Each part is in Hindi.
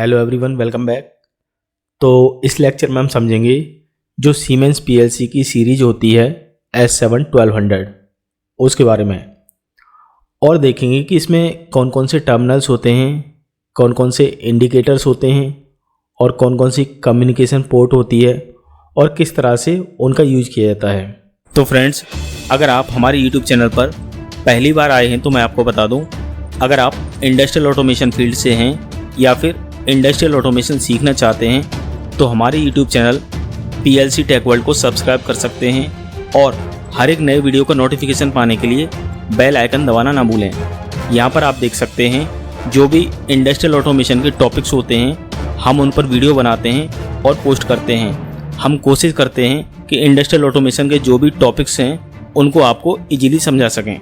Hello everyone, welcome back. तो इस लेक्चर में हम समझेंगे जो सीमेंस पीएलसी की सीरीज होती है S7 1200 उसके बारे में, और देखेंगे कि इसमें कौन कौन से टर्मिनल्स होते हैं, कौन कौन से इंडिकेटर्स होते हैं और कौन कौन सी कम्युनिकेशन पोर्ट होती है और किस तरह से उनका यूज किया जाता है। तो फ्रेंड्स, अगर आप हमारे यूट्यूब चैनल पर पहली बार आए हैं तो मैं आपको बता दूं, अगर आप इंडस्ट्रियल ऑटोमेशन फील्ड से हैं या फिर इंडस्ट्रियल ऑटोमेशन सीखना चाहते हैं तो हमारे YouTube channel PLC tech world को सब्सक्राइब कर सकते हैं और हर एक नए वीडियो का नोटिफिकेशन पाने के लिए बेल आइकन दबाना ना भूलें। यहाँ पर आप देख सकते हैं जो भी इंडस्ट्रियल ऑटोमेशन के टॉपिक्स होते हैं हम उन पर वीडियो बनाते हैं और पोस्ट करते हैं। हम कोशिश करते हैं कि इंडस्ट्रियल ऑटोमेशन के जो भी टॉपिक्स हैं उनको आपको इजीली समझा सकें,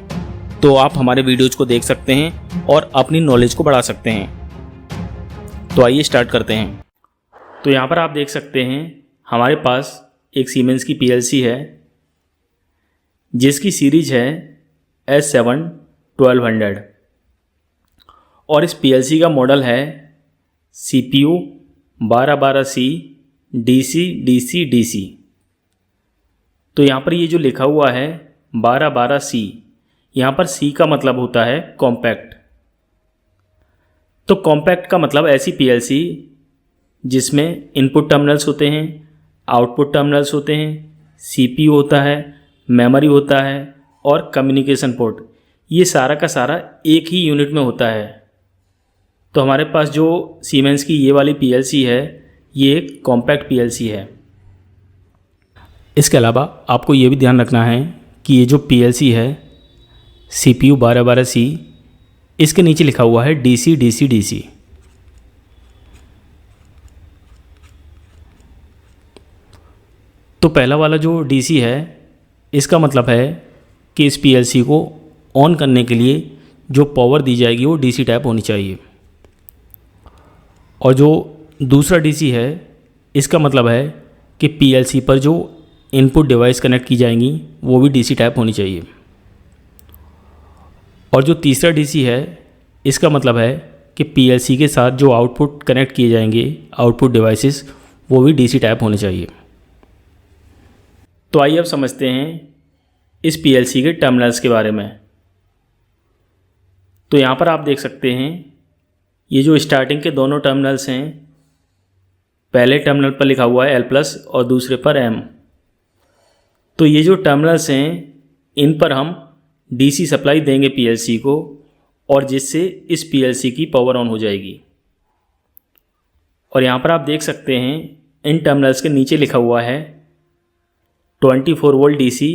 तो आप हमारे वीडियोज़ को देख सकते हैं और अपनी नॉलेज को बढ़ा सकते हैं। तो आइए स्टार्ट करते हैं। तो यहाँ पर आप देख सकते हैं हमारे पास एक सीमेंस की PLC है जिसकी सीरीज है S7 1200 और इस PLC का मॉडल है CPU 1212C DC DC DC। तो यहाँ पर ये जो लिखा हुआ है 1212C, यहाँ पर C का मतलब होता है कॉम्पैक्ट। तो कॉम्पैक्ट का मतलब ऐसी PLC जिसमें इनपुट टर्मिनल्स होते हैं, आउटपुट टर्मिनल्स होते हैं, CPU होता है, मेमोरी होता है और कम्युनिकेशन पोर्ट, ये सारा का सारा एक ही यूनिट में होता है। तो हमारे पास जो सीमेंस की ये वाली PLC है ये एक कॉम्पैक्ट PLC है। इसके अलावा आपको ये भी ध्यान रखना है कि ये जो PLC है CPU 1212C, इसके नीचे लिखा हुआ है DC DC DC। तो पहला वाला जो DC है इसका मतलब है कि इस PLC को ऑन करने के लिए जो पावर दी जाएगी वो DC टाइप होनी चाहिए, और जो दूसरा DC है इसका मतलब है कि PLC पर जो इनपुट डिवाइस कनेक्ट की जाएंगी वो भी DC टाइप होनी चाहिए, और जो तीसरा DC है इसका मतलब है कि PLC के साथ जो आउटपुट कनेक्ट किए जाएंगे आउटपुट डिवाइसेस वो भी DC टाइप होने चाहिए। तो आइए अब समझते हैं इस PLC के टर्मिनल्स के बारे में। तो यहाँ पर आप देख सकते हैं ये जो स्टार्टिंग के दोनों टर्मिनल्स हैं, पहले टर्मिनल पर लिखा हुआ है L+ और दूसरे पर M। तो ये जो टर्मिनल्स हैं इन पर हम DC सप्लाई देंगे PLC को, और जिससे इस PLC की पावर ऑन हो जाएगी। और यहाँ पर आप देख सकते हैं इन टर्मिनल्स के नीचे लिखा हुआ है 24 वोल्ट DC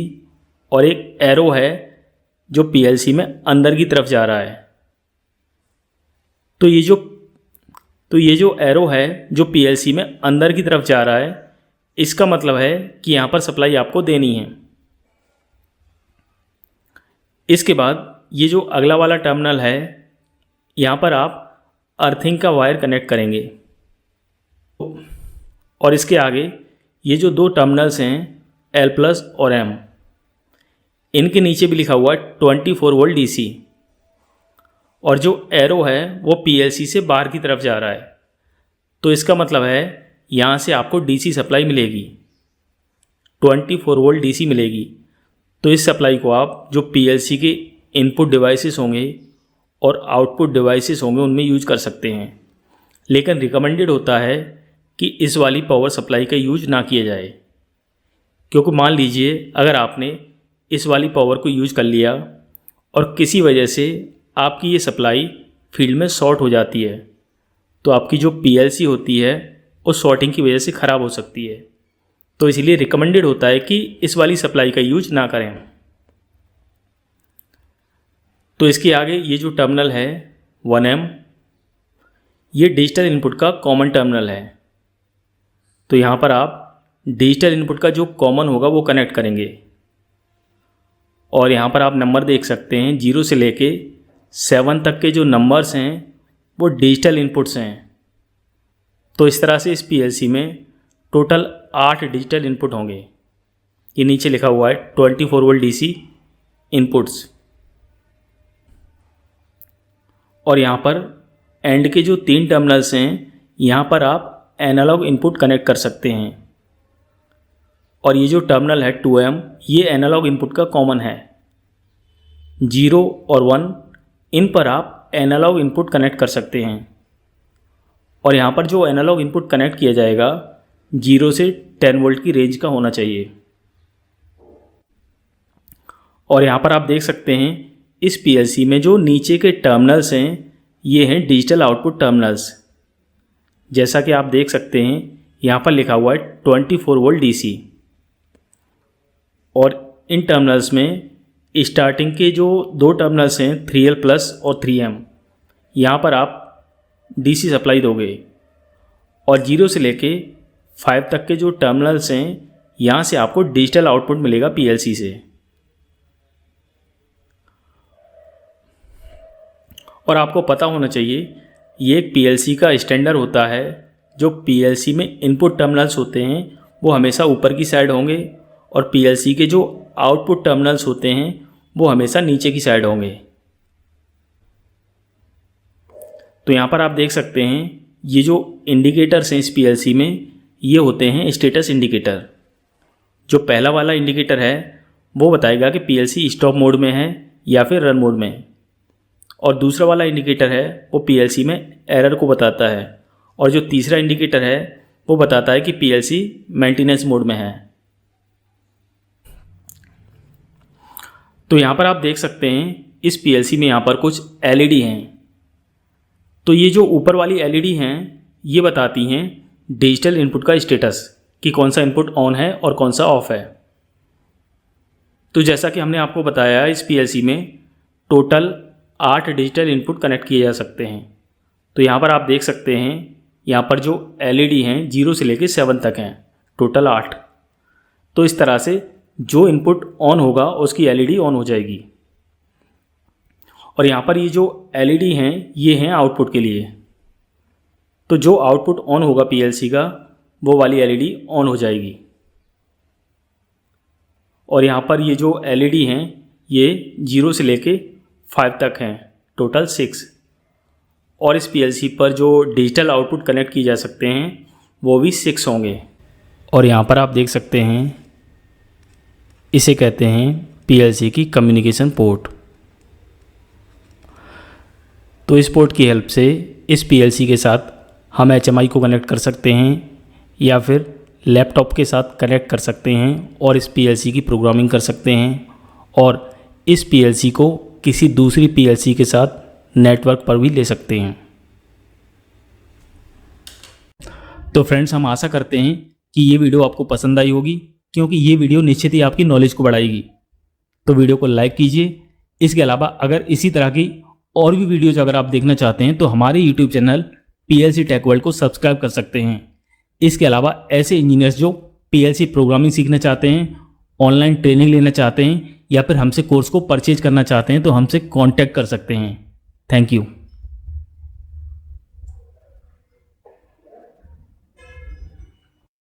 और एक एरो है जो PLC में अंदर की तरफ जा रहा है। तो ये जो एरो है जो PLC में अंदर की तरफ जा रहा है, इसका मतलब है कि यहाँ पर सप्लाई आपको देनी है। इसके बाद ये जो अगला वाला टर्मिनल है यहाँ पर आप अर्थिंग का वायर कनेक्ट करेंगे, और इसके आगे ये जो दो टर्मिनल्स हैं L+ और M, इनके नीचे भी लिखा हुआ है 24 वोल्ट DC, और जो एरो है वो PLC से बाहर की तरफ जा रहा है। तो इसका मतलब है यहाँ से आपको DC सप्लाई मिलेगी, 24 वोल्ट DC मिलेगी। तो इस सप्लाई को आप जो PLC के इनपुट डिवाइसेस होंगे और आउटपुट डिवाइसेस होंगे उनमें यूज कर सकते हैं, लेकिन रिकमेंडेड होता है कि इस वाली पावर सप्लाई का यूज ना किया जाए, क्योंकि मान लीजिए अगर आपने इस वाली पावर को यूज कर लिया और किसी वजह से आपकी ये सप्लाई फील्ड में शॉर्ट हो जाती है, तो आपकी जो PLC होती है उस शॉर्टिंग की वजह से ख़राब हो सकती है। तो इसलिए रिकमेंडेड होता है कि इस वाली सप्लाई का यूज ना करें। तो इसके आगे ये जो टर्मिनल है 1M, ये डिजिटल इनपुट का कॉमन टर्मिनल है। तो यहाँ पर आप डिजिटल इनपुट का जो कॉमन होगा वो कनेक्ट करेंगे, और यहाँ पर आप नंबर देख सकते हैं 0 से लेके 7 तक के जो नंबर्स हैं वो डिजिटल इनपुट्स हैं। तो इस तरह से इस PLC में टोटल 8 डिजिटल इनपुट होंगे। ये नीचे लिखा हुआ है 24 वोल्ट DC इनपुट्स, और यहाँ पर एंड के जो 3 टर्मिनल्स हैं यहाँ पर आप एनालॉग इनपुट कनेक्ट कर सकते हैं। और ये जो टर्मिनल है 2M, ये एनालॉग इनपुट का कॉमन है। 0 और 1 इन पर आप एनालॉग इनपुट कनेक्ट कर सकते हैं। और यहाँ पर जो एनालॉग इनपुट कनेक्ट किया जाएगा 0 से 10 वोल्ट की रेंज का होना चाहिए। और यहाँ पर आप देख सकते हैं इस पीएलसी में जो नीचे के टर्मिनल्स हैं ये हैं डिजिटल आउटपुट टर्मिनल्स। जैसा कि आप देख सकते हैं यहाँ पर लिखा हुआ है 24 वोल्ट डीसी। और इन टर्मिनल्स में स्टार्टिंग के जो दो टर्मिनल्स हैं 3L प्लस और 3M, यहाँ पर आप डीसी सप्लाई दोगे। और 0 से लेके 5 तक के जो टर्मिनल्स हैं यहाँ से आपको डिजिटल आउटपुट मिलेगा पीएलसी से। और आपको पता होना चाहिए ये एक पीएलसी का स्टैंडर्ड होता है। जो पीएलसी में इनपुट टर्मिनल्स होते हैं वो हमेशा ऊपर की साइड होंगे और पीएलसी के जो आउटपुट टर्मिनल्स होते हैं वो हमेशा नीचे की साइड होंगे। तो यहाँ पर आप देख सकते हैं ये जो इंडिकेटर्स हैं इस पीएलसी में ये होते हैं स्टेटस इंडिकेटर। जो पहला वाला इंडिकेटर है वो बताएगा कि पीएलसी स्टॉप मोड में है या फिर रन मोड में। और दूसरा वाला इंडिकेटर है वो पीएलसी में एरर को बताता है। और जो तीसरा इंडिकेटर है वो बताता है कि पीएलसी मेंटेनेंस मोड में है। तो यहाँ पर आप देख सकते हैं इस पीएलसी में यहाँ पर कुछ एलईडी हैं। तो ये जो ऊपर वाली एलईडी हैं ये बताती हैं डिजिटल इनपुट का स्टेटस कि कौन सा इनपुट ऑन है और कौन सा ऑफ है। तो जैसा कि हमने आपको बताया इस पीएलसी में टोटल 8 डिजिटल इनपुट कनेक्ट किए जा सकते हैं। तो यहाँ पर आप देख सकते हैं यहाँ पर जो एलईडी हैं 0 से लेकर 7 तक हैं, टोटल 8। तो इस तरह से जो इनपुट ऑन होगा उसकी एलईडी ऑन हो जाएगी। और यहाँ पर ये जो एलईडी हैं ये हैं आउटपुट के लिए। तो जो आउटपुट ऑन होगा पीएलसी का वो वाली एलईडी ऑन हो जाएगी। और यहाँ पर ये जो एलईडी हैं ये 0 से लेके 5 तक हैं, टोटल 6। और इस पीएलसी पर जो डिजिटल आउटपुट कनेक्ट किए जा सकते हैं वो भी 6 होंगे। और यहाँ पर आप देख सकते हैं इसे कहते हैं पीएलसी की कम्युनिकेशन पोर्ट। तो इस पोर्ट की हेल्प से इस पीएलसी के साथ हम HMI को कनेक्ट कर सकते हैं या फिर लैपटॉप के साथ कनेक्ट कर सकते हैं और इस पीएलसी की प्रोग्रामिंग कर सकते हैं और इस पीएलसी को किसी दूसरी पीएलसी के साथ नेटवर्क पर भी ले सकते हैं। तो फ्रेंड्स, हम आशा करते हैं कि ये वीडियो आपको पसंद आई होगी, क्योंकि ये वीडियो निश्चित ही आपकी नॉलेज को बढ़ाएगी। तो वीडियो को लाइक कीजिए। इसके अलावा अगर इसी तरह की और भी वीडियोज अगर आप देखना चाहते हैं तो हमारे YouTube channel PLC tech world को सब्सक्राइब कर सकते हैं। इसके अलावा ऐसे इंजीनियर्स जो PLC प्रोग्रामिंग सीखना चाहते हैं, ऑनलाइन ट्रेनिंग लेना चाहते हैं या फिर हमसे कोर्स को परचेज करना चाहते हैं तो हमसे कांटेक्ट कर सकते हैं। Thank you.